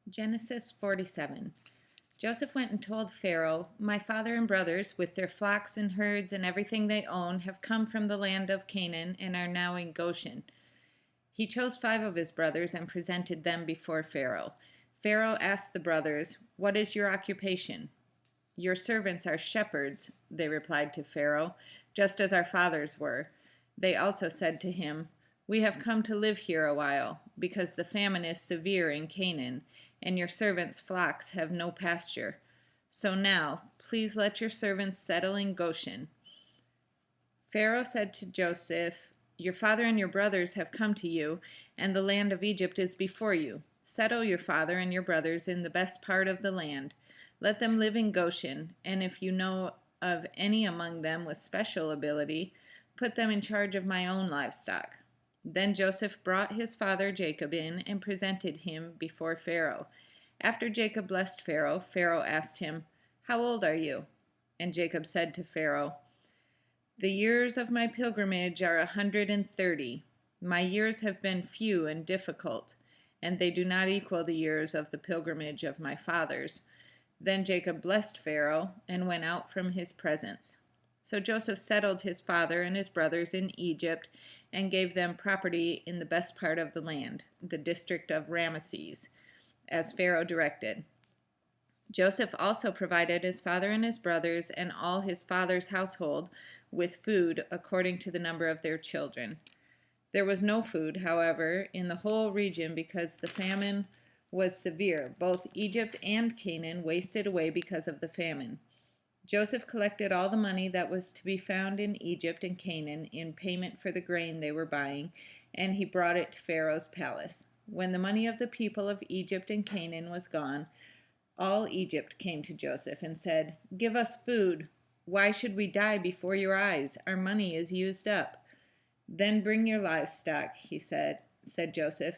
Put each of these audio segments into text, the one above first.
Genesis 47. Joseph went and told Pharaoh, "My father and brothers, with their flocks and herds and everything they own, have come from the land of Canaan and are now in Goshen." He chose 5 of his brothers and presented them before Pharaoh. Pharaoh asked the brothers, "What is your occupation?" "Your servants are shepherds," they replied to Pharaoh, "just as our fathers were." They also said to him, "We have come to live here a while, because the famine is severe in Canaan, and your servants' flocks have no pasture. So now, please let your servants settle in Goshen." Pharaoh said to Joseph, "Your father and your brothers have come to you, and the land of Egypt is before you. Settle your father and your brothers in the best part of the land. Let them live in Goshen, and if you know of any among them with special ability, put them in charge of my own livestock." Then Joseph brought his father Jacob in and presented him before Pharaoh. After Jacob blessed Pharaoh, Pharaoh asked him, "How old are you?" And Jacob said to Pharaoh, "The years of my pilgrimage are 130. My years have been few and difficult, and they do not equal the years of the pilgrimage of my fathers." Then Jacob blessed Pharaoh and went out from his presence. So Joseph settled his father and his brothers in Egypt and gave them property in the best part of the land, the district of Ramesses, as Pharaoh directed. Joseph also provided his father and his brothers and all his father's household with food according to the number of their children. There was no food, however, in the whole region because the famine was severe. Both Egypt and Canaan wasted away because of the famine. Joseph collected all the money that was to be found in Egypt and Canaan in payment for the grain they were buying, and he brought it to Pharaoh's palace. When the money of the people of Egypt and Canaan was gone, all Egypt came to Joseph and said, "Give us food. Why should we die before your eyes? Our money is used up." "Then bring your livestock," said Joseph.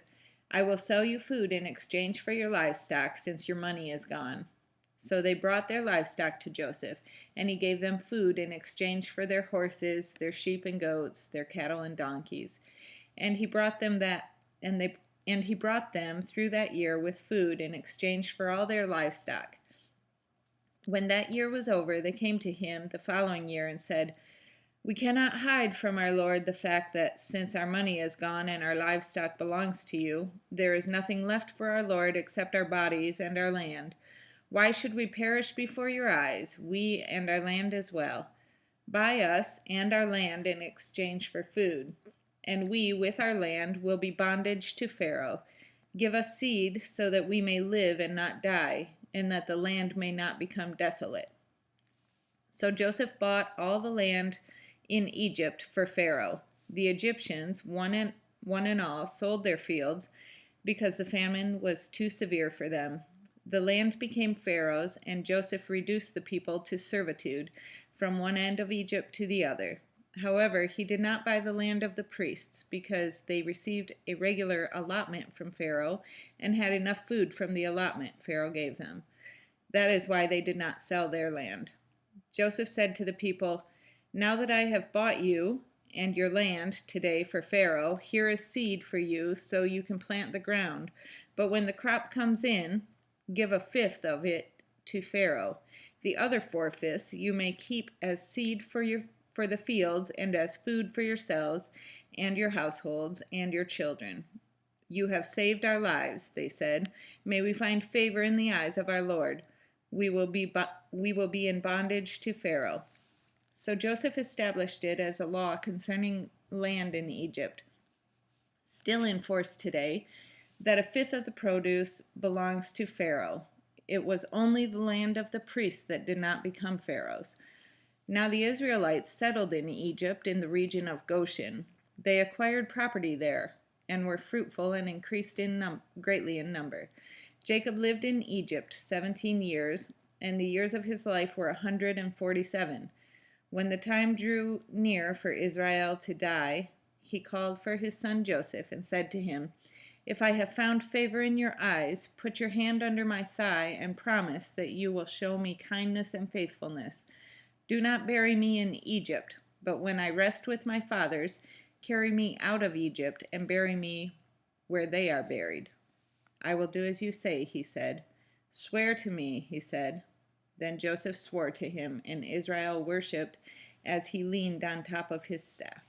"I will sell you food in exchange for your livestock, since your money is gone." So they brought their livestock to Joseph, and he gave them food in exchange for their horses, their sheep and goats, their cattle and donkeys. And he brought them through that year with food in exchange for all their livestock. When that year was over, they came to him the following year and said, "We cannot hide from our lord the fact that, since our money is gone and our livestock belongs to you, there is nothing left for our lord except our bodies and our land. Why should we perish before your eyes, we and our land as well? Buy us and our land in exchange for food, and we, with our land, will be bondage to Pharaoh. Give us seed so that we may live and not die, and that the land may not become desolate." So Joseph bought all the land in Egypt for Pharaoh. The Egyptians, one and all, sold their fields because the famine was too severe for them. The land became Pharaoh's, and Joseph reduced the people to servitude from one end of Egypt to the other. However, he did not buy the land of the priests, because they received a regular allotment from Pharaoh and had enough food from the allotment Pharaoh gave them. That is why they did not sell their land. Joseph said to the people, "Now that I have bought you and your land today for Pharaoh, here is seed for you so you can plant the ground. But when the crop comes in, give 1/5 of it to Pharaoh. The other 4/5 you may keep as seed for the fields and as food for yourselves and your households and your children." "You have saved our lives," they said. "May we find favor in the eyes of our Lord. We will be in bondage to Pharaoh." So Joseph established it as a law concerning land in Egypt, still in force today, that 1/5 of the produce belongs to Pharaoh. It was only the land of the priests that did not become Pharaoh's. Now the Israelites settled in Egypt in the region of Goshen. They acquired property there and were fruitful and increased greatly in number. Jacob lived in Egypt 17 years, and the years of his life were 147. When the time drew near for Israel to die, he called for his son Joseph and said to him, "If I have found favor in your eyes, put your hand under my thigh and promise that you will show me kindness and faithfulness. Do not bury me in Egypt, but when I rest with my fathers, carry me out of Egypt and bury me where they are buried." I will do as you say, he said. Swear to me, he said. Then Joseph swore to him, and Israel worshipped as he leaned on top of his staff.